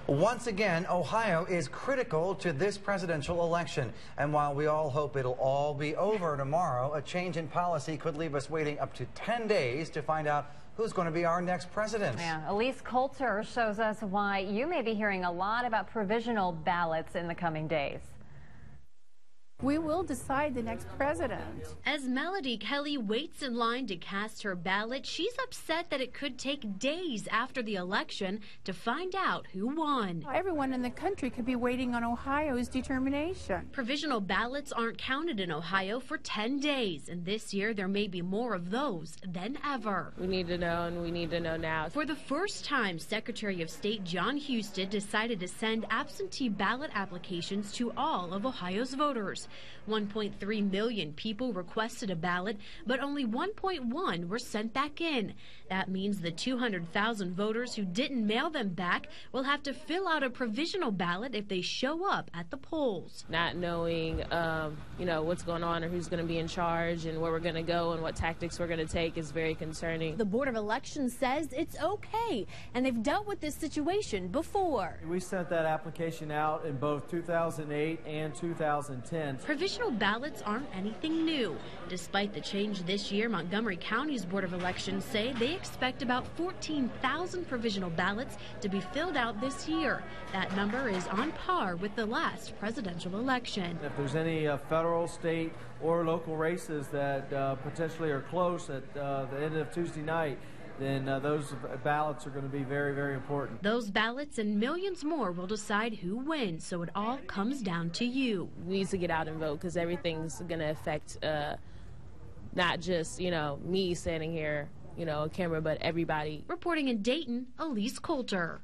Once again, Ohio is critical to this presidential election. And while we all hope it'll all be over tomorrow, a change in policy could leave us waiting up to 10 days to find out who's going to be our next president. Yeah, Elyse Coulter shows us why you may be hearing a lot about provisional ballots in the coming days. We will decide the next president. As Melody Kelly waits in line to cast her ballot, she's upset that it could take days after the election to find out who won. Everyone in the country could be waiting on Ohio's determination. Provisional ballots aren't counted in Ohio for 10 days, and this year there may be more of those than ever. We need to know, and we need to know now. For the first time, Secretary of State John Husted decided to send absentee ballot applications to all of Ohio's voters. 1.3 million people requested a ballot, but only 1.1 were sent back in. That means the 200,000 voters who didn't mail them back will have to fill out a provisional ballot if they show up at the polls. Not knowing, what's going on or who's going to be in charge and where we're going to go and what tactics we're going to take is very concerning. The Board of Elections says it's okay, and they've dealt with this situation before. We sent that application out in both 2008 and 2010. Provisional ballots aren't anything new. Despite the change this year, Montgomery County's Board of Elections say they expect about 14,000 provisional ballots to be filled out this year. That number is on par with the last presidential election. If there's any federal, state, or local races that potentially are close at the end of Tuesday night, then those ballots are going to be very, very important. Those ballots and millions more will decide who wins, so it all comes down to you. We need to get out and vote because everything's going to affect not just, me standing here, on camera, but everybody. Reporting in Dayton, Elyse Coulter.